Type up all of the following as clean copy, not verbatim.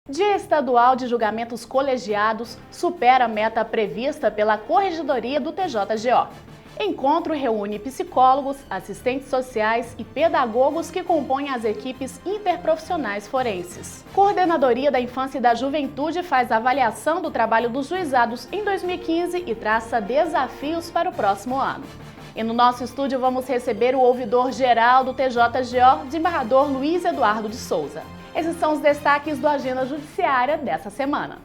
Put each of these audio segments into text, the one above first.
Dia Estadual de Julgamentos Colegiados supera a meta prevista pela Corregedoria do TJGO. Encontro reúne psicólogos, assistentes sociais e pedagogos que compõem as equipes interprofissionais forenses. Coordenadoria da Infância e da Juventude faz avaliação do trabalho dos juizados em 2015 e traça desafios para o próximo ano. E no nosso estúdio vamos receber o ouvidor-geral do TJGO, desembargador Luiz Eduardo de Souza. Esses são os destaques do Agenda Judiciária dessa semana.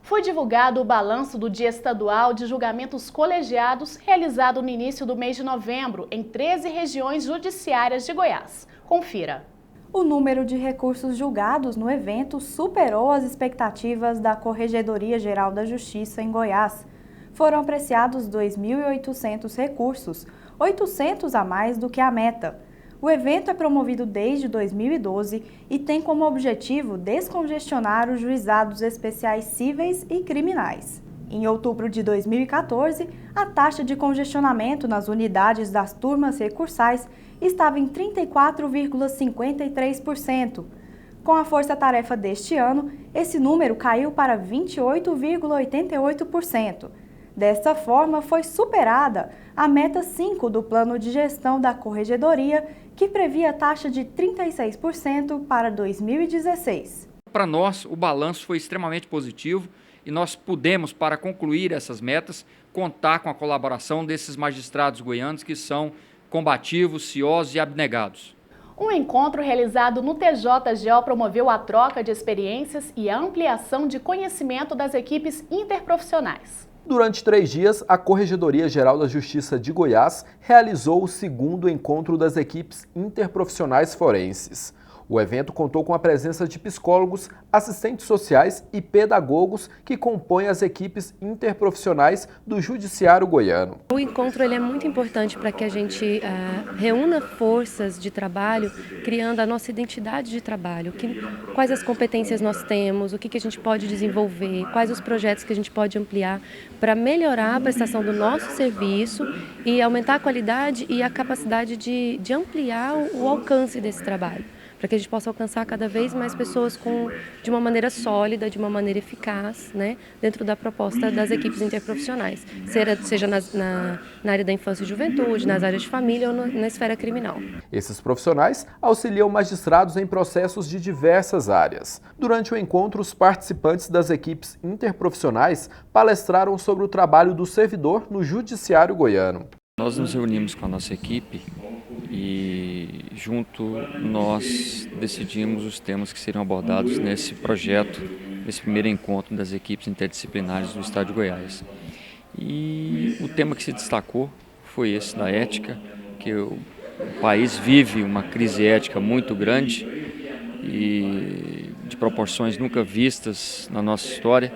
Foi divulgado o balanço do Dia Estadual de Julgamentos Colegiados, realizado no início do mês de novembro, em 13 regiões judiciárias de Goiás. Confira. O número de recursos julgados no evento superou as expectativas da Corregedoria Geral da Justiça em Goiás. Foram apreciados 2.800 recursos, 800 a mais do que a meta. O evento é promovido desde 2012 e tem como objetivo descongestionar os juizados especiais cíveis e criminais. Em outubro de 2014, a taxa de congestionamento nas unidades das turmas recursais estava em 34,53%. Com a força-tarefa deste ano, esse número caiu para 28,88%. Desta forma, foi superada a meta 5 do Plano de Gestão da Corregedoria, que previa a taxa de 36% para 2016. Para nós, o balanço foi extremamente positivo e nós pudemos, para concluir essas metas, contar com a colaboração desses magistrados goianos que são combativos, ciosos e abnegados. Um encontro realizado no TJGO promoveu a troca de experiências e a ampliação de conhecimento das equipes interprofissionais. Durante 3 dias, a Corregedoria Geral da Justiça de Goiás realizou o segundo encontro das equipes interprofissionais forenses. O evento contou com a presença de psicólogos, assistentes sociais e pedagogos que compõem as equipes interprofissionais do Judiciário Goiano. O encontro é muito importante para que a gente reúna forças de trabalho, criando a nossa identidade de trabalho. Quais as competências nós temos, o que a gente pode desenvolver, quais os projetos que a gente pode ampliar para melhorar a prestação do nosso serviço e aumentar a qualidade e a capacidade de ampliar o alcance desse trabalho, para que a gente possa alcançar cada vez mais pessoas de uma maneira sólida, de uma maneira eficaz, né, dentro da proposta das equipes interprofissionais, seja na área da infância e juventude, nas áreas de família ou na esfera criminal. Esses profissionais auxiliam magistrados em processos de diversas áreas. Durante o encontro, os participantes das equipes interprofissionais palestraram sobre o trabalho do servidor no Judiciário Goiano. Nós nos reunimos com a nossa equipe e junto nós decidimos os temas que seriam abordados nesse projeto, nesse primeiro encontro das equipes interdisciplinares do Estado de Goiás. E o tema que se destacou foi esse da ética, que o país vive uma crise ética muito grande e de proporções nunca vistas na nossa história.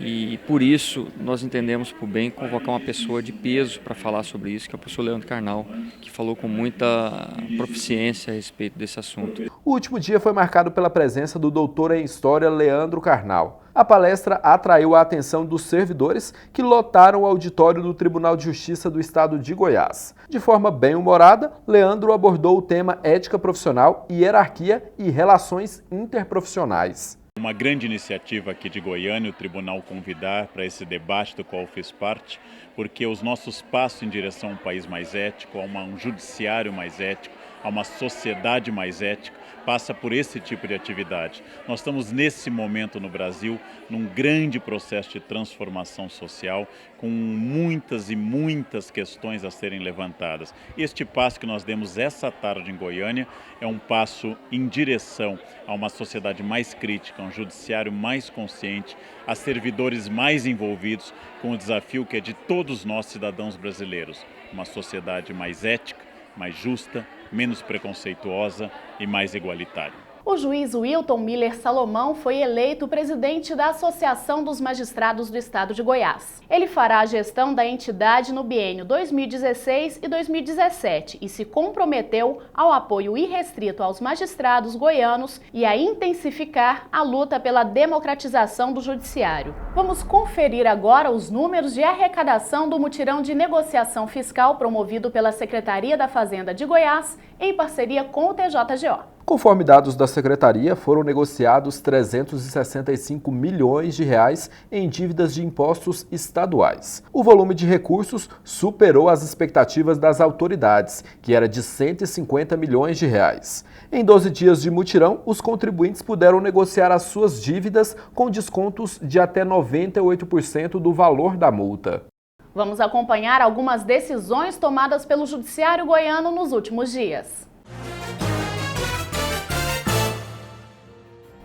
E por isso nós entendemos por bem convocar uma pessoa de peso para falar sobre isso, que é o professor Leandro Carnal, que falou com muita proficiência a respeito desse assunto. O último dia foi marcado pela presença do doutor em História Leandro Carnal. A palestra atraiu a atenção dos servidores que lotaram o auditório do Tribunal de Justiça do Estado de Goiás. De forma bem-humorada, Leandro abordou o tema ética profissional, hierarquia e relações interprofissionais. Uma grande iniciativa aqui de Goiânia, o tribunal convidar para esse debate do qual fiz parte, porque os nossos passos em direção a um país mais ético, a um judiciário mais ético, a uma sociedade mais ética, passa por esse tipo de atividade. Nós estamos nesse momento no Brasil, num grande processo de transformação social, com muitas e muitas questões a serem levantadas. Este passo que nós demos essa tarde em Goiânia é um passo em direção a uma sociedade mais crítica, a um judiciário mais consciente, a servidores mais envolvidos com o desafio que é de todos nós cidadãos brasileiros, uma sociedade mais ética, mais justa, menos preconceituosa e mais igualitária. O juiz Wilton Miller Salomão foi eleito presidente da Associação dos Magistrados do Estado de Goiás. Ele fará a gestão da entidade no biênio 2016 e 2017 e se comprometeu ao apoio irrestrito aos magistrados goianos e a intensificar a luta pela democratização do judiciário. Vamos conferir agora os números de arrecadação do mutirão de negociação fiscal promovido pela Secretaria da Fazenda de Goiás em parceria com o TJGO. Conforme dados da Secretaria, foram negociados R$ 365 milhões em dívidas de impostos estaduais. O volume de recursos superou as expectativas das autoridades, que era de R$ 150 milhões. Em 12 dias de mutirão, os contribuintes puderam negociar as suas dívidas com descontos de até 98% do valor da multa. Vamos acompanhar algumas decisões tomadas pelo Judiciário goiano nos últimos dias.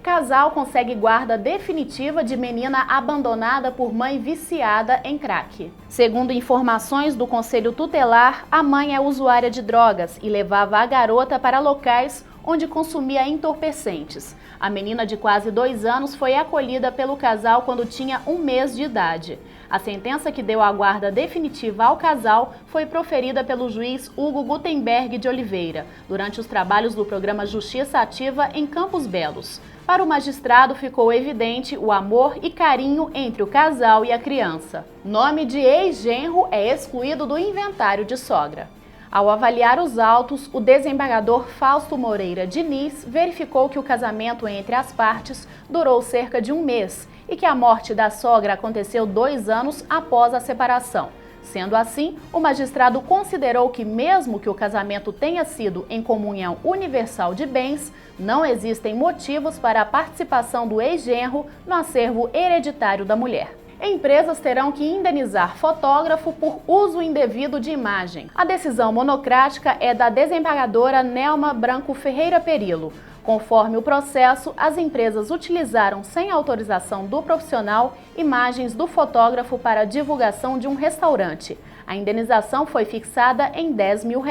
Casal consegue guarda definitiva de menina abandonada por mãe viciada em crack. Segundo informações do Conselho Tutelar, a mãe é usuária de drogas e levava a garota para locais onde consumia entorpecentes. A menina de quase 2 anos foi acolhida pelo casal quando tinha 1 mês de idade. A sentença que deu a guarda definitiva ao casal foi proferida pelo juiz Hugo Gutenberg de Oliveira, durante os trabalhos do programa Justiça Ativa em Campos Belos. Para o magistrado ficou evidente o amor e carinho entre o casal e a criança. Nome de ex-genro é excluído do inventário de sogra. Ao avaliar os autos, o desembargador Fausto Moreira Diniz verificou que o casamento entre as partes durou cerca de 1 mês e que a morte da sogra aconteceu 2 anos após a separação. Sendo assim, o magistrado considerou que, mesmo que o casamento tenha sido em comunhão universal de bens, não existem motivos para a participação do ex-genro no acervo hereditário da mulher. Empresas terão que indenizar fotógrafo por uso indevido de imagem. A decisão monocrática é da desembargadora Nelma Branco Ferreira Perillo. Conforme o processo, as empresas utilizaram, sem autorização do profissional, imagens do fotógrafo para a divulgação de um restaurante. A indenização foi fixada em R$ 10 mil.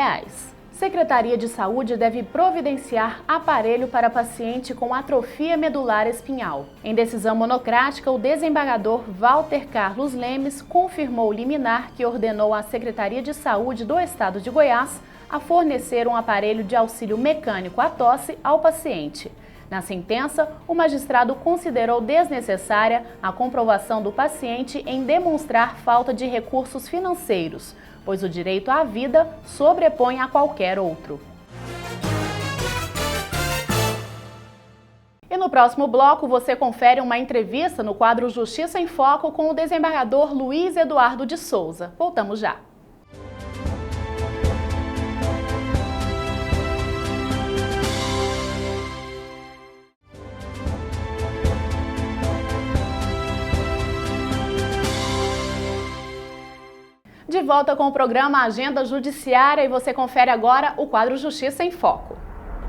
Secretaria de Saúde deve providenciar aparelho para paciente com atrofia medular espinhal. Em decisão monocrática, o desembargador Walter Carlos Lemes confirmou o liminar que ordenou à Secretaria de Saúde do Estado de Goiás a fornecer um aparelho de auxílio mecânico à tosse ao paciente. Na sentença, o magistrado considerou desnecessária a comprovação do paciente em demonstrar falta de recursos financeiros, pois o direito à vida sobrepõe a qualquer outro. E no próximo bloco você confere uma entrevista no quadro Justiça em Foco com o desembargador Luiz Eduardo de Souza. Voltamos já. De volta com o programa Agenda Judiciária e você confere agora o quadro Justiça em Foco.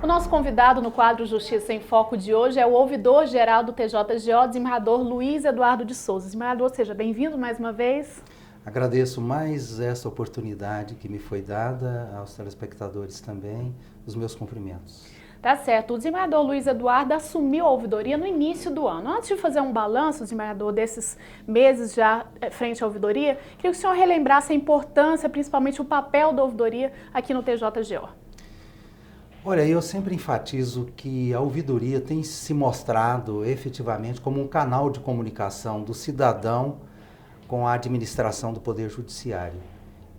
O nosso convidado no quadro Justiça em Foco de hoje é o ouvidor-geral do TJGO, desembargador Luiz Eduardo de Souza. Desembargador, seja bem-vindo mais uma vez. Agradeço mais essa oportunidade que me foi dada, aos telespectadores também, os meus cumprimentos. Tá certo. O desembargador Luiz Eduardo assumiu a ouvidoria no início do ano. Antes de fazer um balanço, desembargador, desses meses já frente à ouvidoria, queria que o senhor relembrasse a importância, principalmente o papel da ouvidoria aqui no TJGO. Olha, eu sempre enfatizo que a ouvidoria tem se mostrado efetivamente como um canal de comunicação do cidadão com a administração do Poder Judiciário.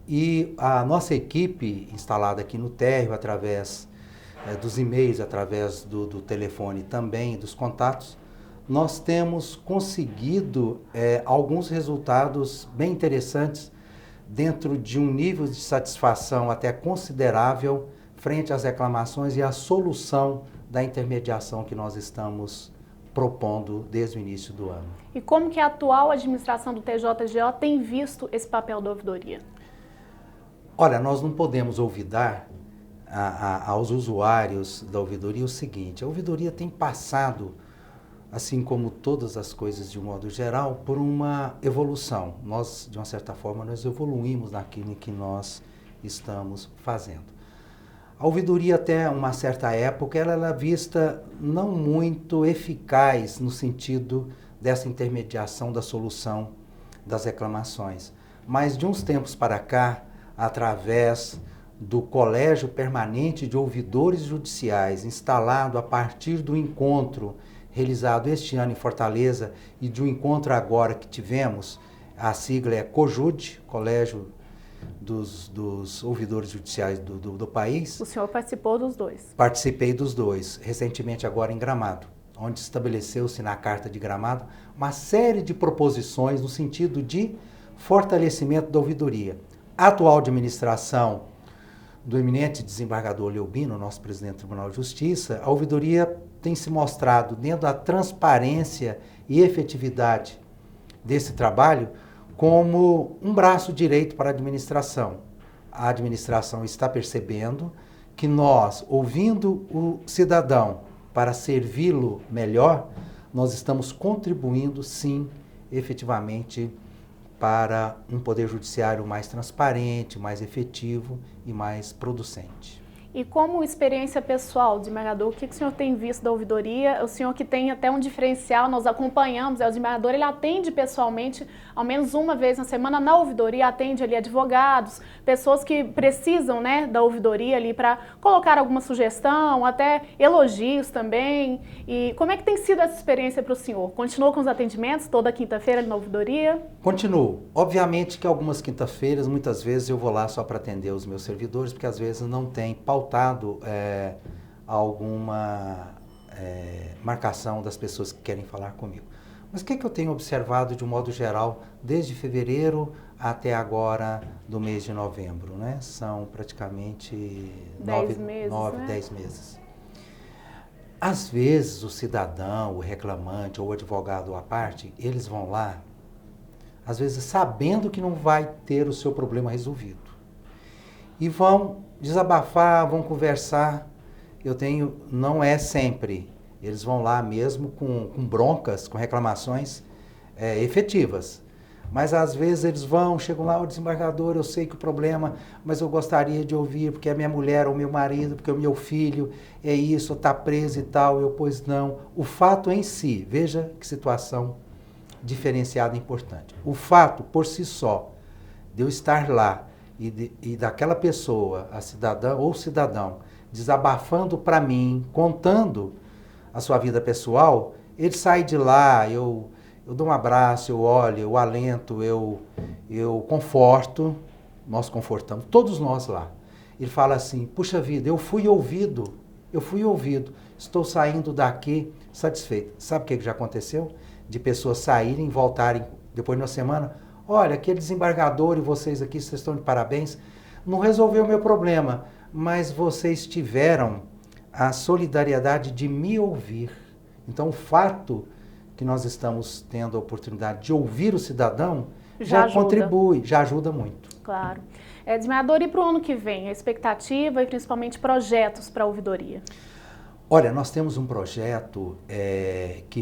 E a nossa equipe, instalada aqui no térreo, através dos e-mails, através do telefone também, dos contatos, nós temos conseguido alguns resultados bem interessantes dentro de um nível de satisfação até considerável frente às reclamações e à solução da intermediação que nós estamos propondo desde o início do ano. E como que a atual administração do TJGO tem visto esse papel da ouvidoria? Olha, nós não podemos olvidar aos usuários da ouvidoria o seguinte: a ouvidoria tem passado, assim como todas as coisas de um modo geral, por uma evolução. Nós, de uma certa forma, nós evoluímos naquilo que nós estamos fazendo. A ouvidoria, até uma certa época, ela era vista não muito eficaz no sentido dessa intermediação da solução das reclamações. Mas de uns tempos para cá, através do Colégio Permanente de Ouvidores Judiciais, instalado a partir do encontro realizado este ano em Fortaleza e de um encontro agora que tivemos, a sigla é COJUD, Colégio dos Ouvidores Judiciais do país. O senhor participou dos dois? Participei dos dois, recentemente agora em Gramado, onde estabeleceu-se na Carta de Gramado uma série de proposições no sentido de fortalecimento da ouvidoria. A atual administração do eminente desembargador Leubino, nosso presidente do Tribunal de Justiça, a ouvidoria tem se mostrado, dentro da transparência e efetividade desse trabalho, como um braço direito para a administração. A administração está percebendo que nós, ouvindo o cidadão para servi-lo melhor, nós estamos contribuindo, sim, efetivamente, para um poder judiciário mais transparente, mais efetivo e mais producente. E como experiência pessoal, desembargador, o que o senhor tem visto da ouvidoria? O senhor que tem até um diferencial, nós acompanhamos, o desembargador, ele atende pessoalmente, ao menos uma vez na semana na ouvidoria, atende ali advogados, pessoas que precisam, né, da ouvidoria ali para colocar alguma sugestão, até elogios também. E como é que tem sido essa experiência para o senhor? Continuou com os atendimentos toda quinta-feira na ouvidoria? Continuo. Obviamente que algumas quinta-feiras, muitas vezes eu vou lá só para atender os meus servidores, porque às vezes não tem pautado alguma marcação das pessoas que querem falar comigo. Mas o que eu tenho observado de um modo geral desde fevereiro até agora do mês de novembro, né? São praticamente 10 meses. Às vezes o cidadão, o reclamante ou o advogado à parte, eles vão lá, às vezes sabendo que não vai ter o seu problema resolvido. E vão desabafar, vão conversar. Não é sempre. Eles vão lá mesmo com broncas, com reclamações efetivas. Mas às vezes eles chegam lá, o desembargador, eu sei que o problema, mas eu gostaria de ouvir, porque a minha mulher ou meu marido, porque o meu filho é isso, está preso e tal, pois não. O fato em si, veja que situação diferenciada e importante. O fato por si só, de eu estar lá, e daquela pessoa, a cidadã ou cidadão, desabafando para mim, contando a sua vida pessoal, ele sai de lá, eu dou um abraço, eu olho, eu alento, eu conforto, nós confortamos, todos nós lá. Ele fala assim, puxa vida, eu fui ouvido, estou saindo daqui satisfeito. Sabe o que já aconteceu? De pessoas saírem, voltarem depois de uma semana, olha, aquele desembargador e vocês aqui, vocês estão de parabéns, não resolveu o meu problema, mas vocês tiveram a solidariedade de me ouvir. Então, o fato que nós estamos tendo a oportunidade de ouvir o cidadão já contribui, já ajuda muito. Claro. Desembargador, e para o ano que vem, a expectativa e principalmente projetos para a ouvidoria? Olha, nós temos um projeto que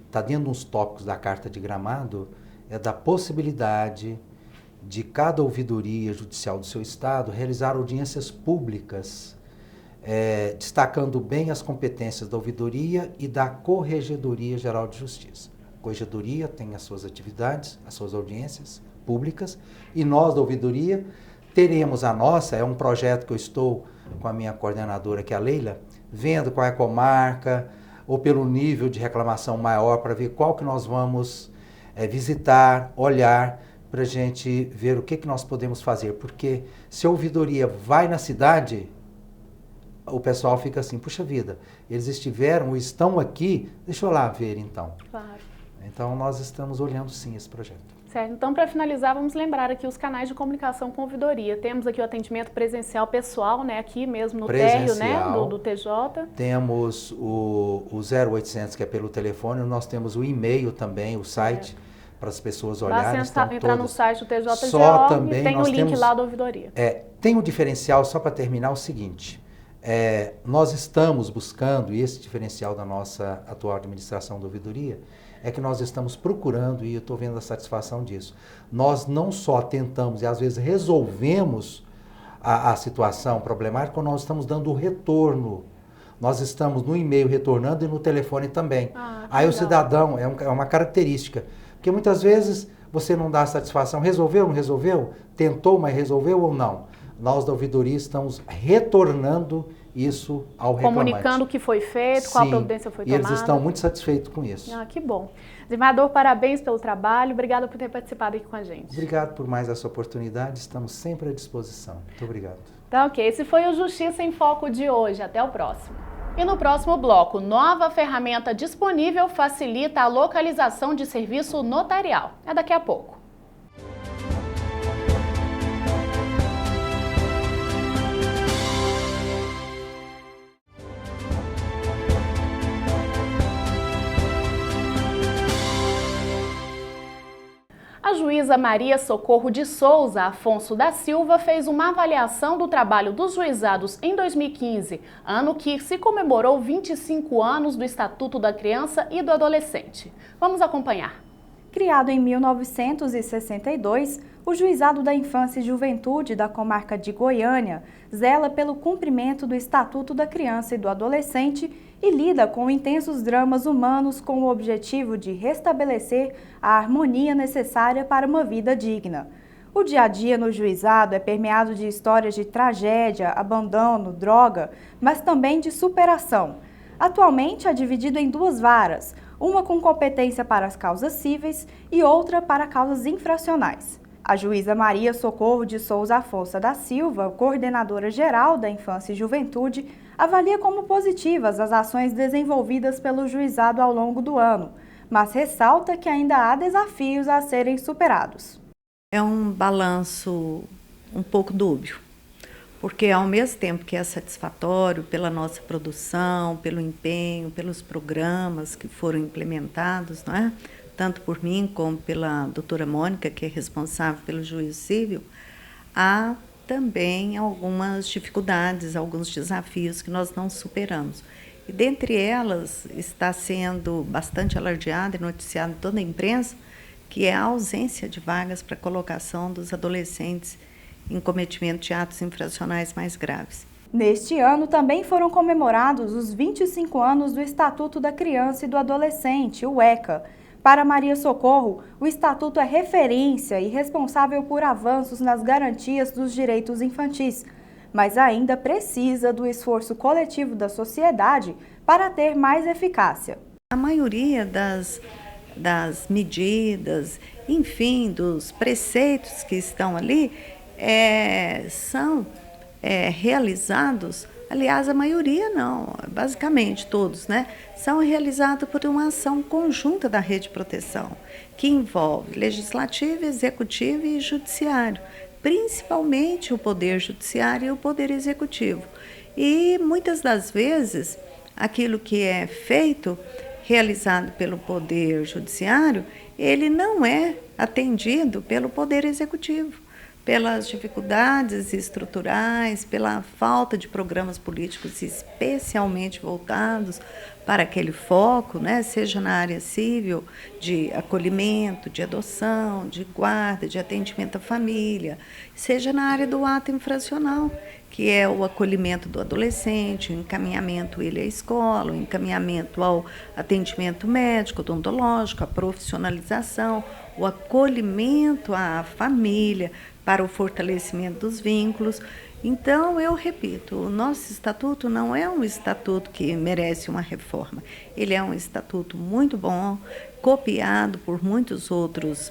está dentro dos tópicos da Carta de Gramado, da possibilidade de cada ouvidoria judicial do seu estado realizar audiências públicas, destacando bem as competências da ouvidoria e da Corregedoria Geral de Justiça. A Corregedoria tem as suas atividades, as suas audiências públicas, e nós da ouvidoria teremos a nossa, é um projeto que eu estou com a minha coordenadora, que é a Leila, vendo qual é a comarca, ou pelo nível de reclamação maior, para ver qual que nós vamos visitar, olhar, para a gente ver o que nós podemos fazer. Porque se a ouvidoria vai na cidade, o pessoal fica assim, puxa vida, eles estiveram ou estão aqui, deixa eu lá ver então. Claro. Então nós estamos olhando sim esse projeto. Certo. Então, para finalizar, vamos lembrar aqui os canais de comunicação com a ouvidoria. Temos aqui o atendimento presencial pessoal, né, aqui mesmo no térreo, né, do TJ. Temos o 0800, que é pelo telefone, nós temos o e-mail também, o site, para as pessoas olharem. Basta entrar no site do TJ Só também, e tem o link lá da ouvidoria. Tem um diferencial, só para terminar, o seguinte, nós estamos buscando, e esse diferencial da nossa atual administração da ouvidoria, é que nós estamos procurando, e eu estou vendo a satisfação disso, nós não só tentamos e às vezes resolvemos a situação problemática, nós estamos dando o retorno. Nós estamos no e-mail retornando e no telefone também. Aí o cidadão, é uma característica. Porque muitas vezes você não dá satisfação. Resolveu, não resolveu? Tentou, mas resolveu ou não? Nós da ouvidoria estamos retornando isso ao reclamante. Comunicando o que foi feito, qual providência foi tomada. E eles estão muito satisfeitos com isso. Que bom. Desembargador, parabéns pelo trabalho. Obrigada por ter participado aqui com a gente. Obrigado por mais essa oportunidade. Estamos sempre à disposição. Muito obrigado. Então, ok. Esse foi o Justiça em Foco de hoje. Até o próximo. E no próximo bloco, nova ferramenta disponível facilita a localização de serviço notarial. É daqui a pouco. A juíza Maria Socorro de Souza Afonso da Silva fez uma avaliação do trabalho dos juizados em 2015, ano que se comemorou 25 anos do Estatuto da Criança e do Adolescente. Vamos acompanhar. Criado em 1962, o Juizado da Infância e Juventude da comarca de Goiânia zela pelo cumprimento do Estatuto da Criança e do Adolescente e lida com intensos dramas humanos com o objetivo de restabelecer a harmonia necessária para uma vida digna. O dia a dia no juizado é permeado de histórias de tragédia, abandono, droga, mas também de superação. Atualmente é dividido em duas varas, uma com competência para as causas cíveis e outra para causas infracionais. A juíza Maria Socorro de Souza Afonso da Silva, coordenadora geral da Infância e Juventude, avalia como positivas as ações desenvolvidas pelo juizado ao longo do ano, mas ressalta que ainda há desafios a serem superados. É um balanço um pouco dúbio, porque ao mesmo tempo que é satisfatório pela nossa produção, pelo empenho, pelos programas que foram implementados, não é? Tanto por mim como pela doutora Mônica, que é responsável pelo juízo civil, há também algumas dificuldades, alguns desafios que nós não superamos. E dentre elas está sendo bastante alardeado e noticiado em toda a imprensa, que é a ausência de vagas para colocação dos adolescentes em cometimento de atos infracionais mais graves. Neste ano também foram comemorados os 25 anos do Estatuto da Criança e do Adolescente, o ECA. Para Maria Socorro, o Estatuto é referência e responsável por avanços nas garantias dos direitos infantis, mas ainda precisa do esforço coletivo da sociedade para ter mais eficácia. A maioria das medidas, enfim, dos preceitos que estão ali, são realizados, aliás, a maioria não, basicamente todos, né, são realizados por uma ação conjunta da rede de proteção, que envolve legislativo, executivo e judiciário, principalmente o poder judiciário e o poder executivo. E muitas das vezes, aquilo que é feito, realizado pelo poder judiciário, ele não é atendido pelo poder executivo, pelas dificuldades estruturais, pela falta de programas políticos especialmente voltados para aquele foco, né, seja na área civil, de acolhimento, de adoção, de guarda, de atendimento à família, seja na área do ato infracional, que é o acolhimento do adolescente, o encaminhamento ele à escola, o encaminhamento ao atendimento médico, odontológico, a profissionalização, o acolhimento à família, para o fortalecimento dos vínculos. Então, eu repito, o nosso estatuto não é um estatuto que merece uma reforma. Ele é um estatuto muito bom, copiado por muitos outros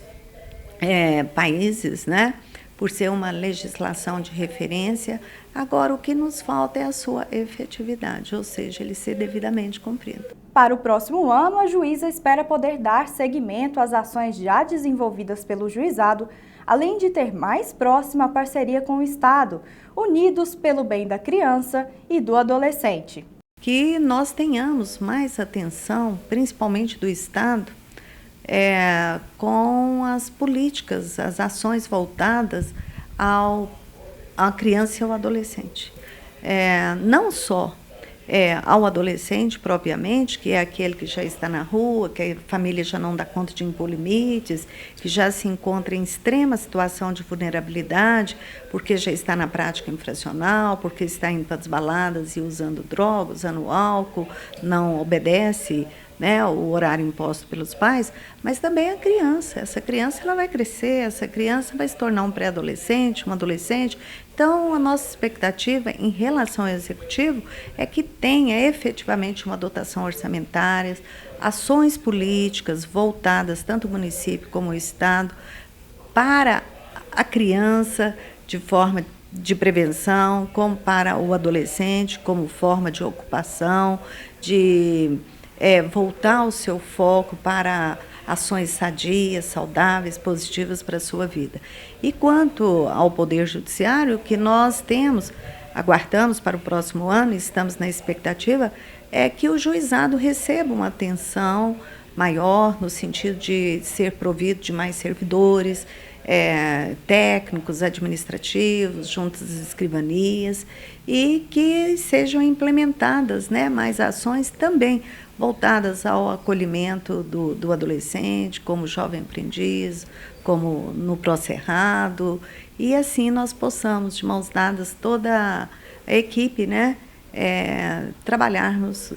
países, né? Por ser uma legislação de referência. Agora, o que nos falta é a sua efetividade, ou seja, ele ser devidamente cumprido. Para o próximo ano, a juíza espera poder dar seguimento às ações já desenvolvidas pelo juizado, além de ter mais próxima parceria com o Estado, unidos pelo bem da criança e do adolescente. Que nós tenhamos mais atenção, principalmente do Estado, com as políticas, as ações voltadas à criança e ao adolescente. Não só ao adolescente propriamente, que é aquele que já está na rua, que a família já não dá conta de impor limites, que já se encontra em extrema situação de vulnerabilidade, porque já está na prática infracional, porque está indo para as baladas e usando drogas, usando álcool, não obedece, né, o horário imposto pelos pais, mas também a criança. Essa criança ela vai crescer, essa criança vai se tornar um pré-adolescente, um adolescente. Então, a nossa expectativa em relação ao executivo é que tenha efetivamente uma dotação orçamentária, ações políticas voltadas, tanto o município como o Estado, para a criança, de forma de prevenção, como para o adolescente, como forma de ocupação, de voltar o seu foco para ações sadias, saudáveis, positivas para a sua vida. E quanto ao Poder Judiciário, o que nós aguardamos para o próximo ano, estamos na expectativa, é que o juizado receba uma atenção maior, no sentido de ser provido de mais servidores, técnicos, administrativos, juntas às escrivanias, e que sejam implementadas, né, mais ações também voltadas ao acolhimento do adolescente, como jovem aprendiz, como no pró-cerrado, e assim nós possamos, de mãos dadas, toda a equipe, né, trabalharmos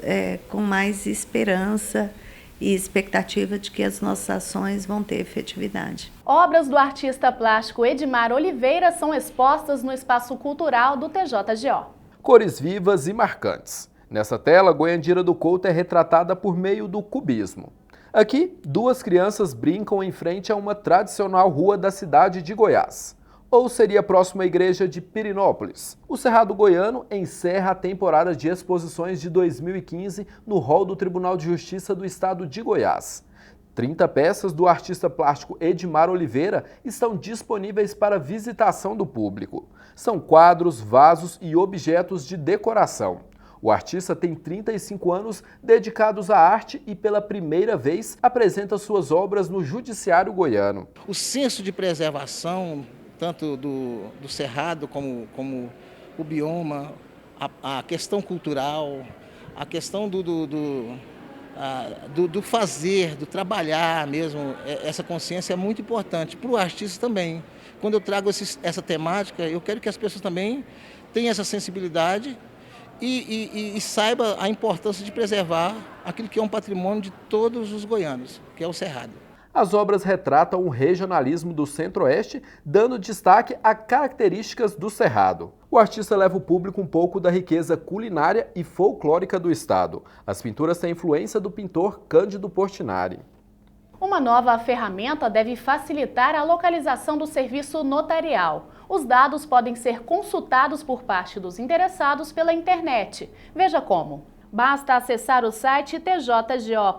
com mais esperança e expectativa de que as nossas ações vão ter efetividade. Obras do artista plástico Edmar Oliveira são expostas no Espaço Cultural do TJGO. Cores vivas e marcantes. Nessa tela, Goiandira do Couto é retratada por meio do cubismo. Aqui, duas crianças brincam em frente a uma tradicional rua da cidade de Goiás. Ou seria próximo à igreja de Pirinópolis. O Cerrado Goiano encerra a temporada de exposições de 2015 no hall do Tribunal de Justiça do Estado de Goiás. 30 peças do artista plástico Edmar Oliveira estão disponíveis para visitação do público. São quadros, vasos e objetos de decoração. O artista tem 35 anos dedicados à arte e pela primeira vez apresenta suas obras no Judiciário Goiano. O senso de preservação, tanto do cerrado como o bioma, a questão cultural, a questão do fazer, do trabalhar mesmo, essa consciência é muito importante para o artista também. Quando eu trago essa temática, eu quero que as pessoas também tenham essa sensibilidade e saiba a importância de preservar aquilo que é um patrimônio de todos os goianos, que é o cerrado. As obras retratam o regionalismo do Centro-Oeste, dando destaque a características do Cerrado. O artista leva o público um pouco da riqueza culinária e folclórica do estado. As pinturas têm influência do pintor Cândido Portinari. Uma nova ferramenta deve facilitar a localização do serviço notarial. Os dados podem ser consultados por parte dos interessados pela internet. Veja como. Basta acessar o site tjgo.jus.br,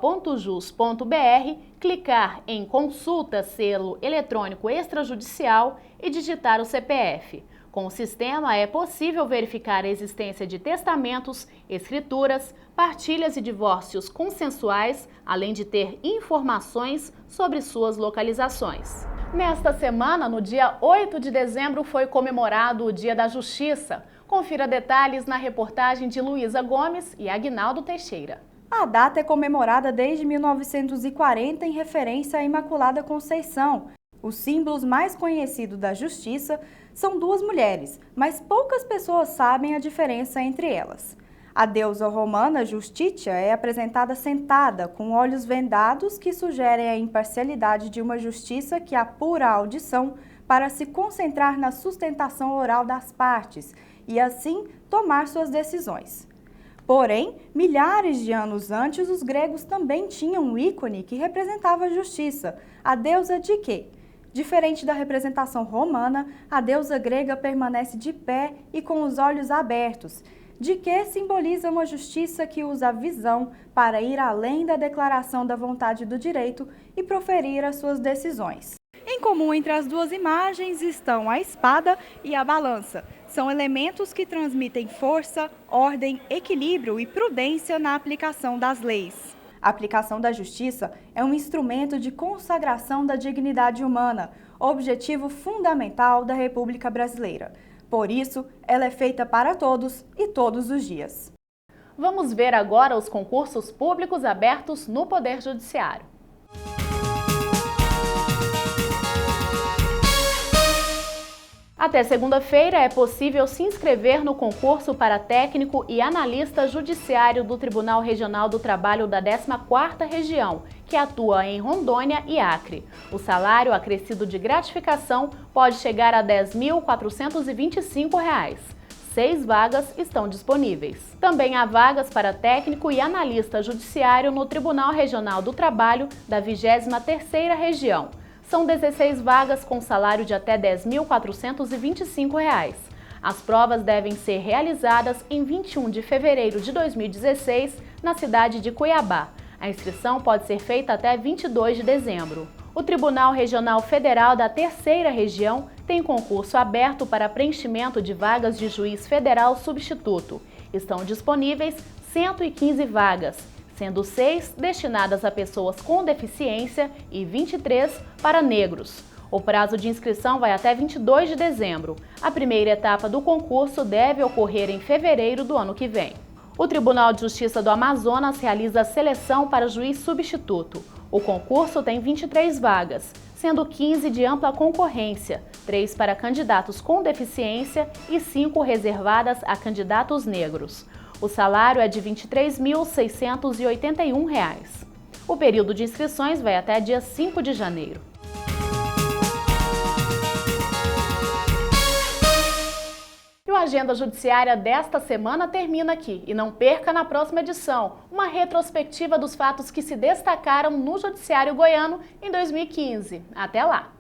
clicar em Consulta Selo Eletrônico Extrajudicial e digitar o CPF. Com o sistema é possível verificar a existência de testamentos, escrituras, partilhas e divórcios consensuais, além de ter informações sobre suas localizações. Nesta semana, no dia 8 de dezembro, foi comemorado o Dia da Justiça. Confira detalhes na reportagem de Luísa Gomes e Aguinaldo Teixeira. A data é comemorada desde 1940 em referência à Imaculada Conceição. Os símbolos mais conhecidos da justiça são duas mulheres, mas poucas pessoas sabem a diferença entre elas. A deusa romana Justitia é apresentada sentada, com olhos vendados que sugerem a imparcialidade de uma justiça que apura a audição para se concentrar na sustentação oral das partes e, assim, tomar suas decisões. Porém, milhares de anos antes, os gregos também tinham um ícone que representava a justiça, a deusa Dike. Diferente da representação romana, a deusa grega permanece de pé e com os olhos abertos. Dike simboliza uma justiça que usa a visão para ir além da declaração da vontade do direito e proferir as suas decisões. Em comum entre as duas imagens estão a espada e a balança. São elementos que transmitem força, ordem, equilíbrio e prudência na aplicação das leis. A aplicação da justiça é um instrumento de consagração da dignidade humana, objetivo fundamental da República Brasileira. Por isso, ela é feita para todos e todos os dias. Vamos ver agora os concursos públicos abertos no Poder Judiciário. Até segunda-feira é possível se inscrever no concurso para técnico e analista judiciário do Tribunal Regional do Trabalho da 14ª Região, que atua em Rondônia e Acre. O salário acrescido de gratificação pode chegar a R$ 10.425. 6 vagas estão disponíveis. Também há vagas para técnico e analista judiciário no Tribunal Regional do Trabalho da 23ª Região. São 16 vagas com salário de até R$ 10.425. As provas devem ser realizadas em 21 de fevereiro de 2016, na cidade de Cuiabá. A inscrição pode ser feita até 22 de dezembro. O Tribunal Regional Federal da 3ª Região tem concurso aberto para preenchimento de vagas de juiz federal substituto. Estão disponíveis 115 vagas, sendo 6 destinadas a pessoas com deficiência e 23 para negros. O prazo de inscrição vai até 22 de dezembro. A primeira etapa do concurso deve ocorrer em fevereiro do ano que vem. O Tribunal de Justiça do Amazonas realiza a seleção para juiz substituto. O concurso tem 23 vagas, sendo 15 de ampla concorrência, 3 para candidatos com deficiência e 5 reservadas a candidatos negros. O salário é de R$ 23.681. O período de inscrições vai até dia 5 de janeiro. E a Agenda Judiciária desta semana termina aqui. E não perca na próxima edição uma retrospectiva dos fatos que se destacaram no Judiciário Goiano em 2015. Até lá!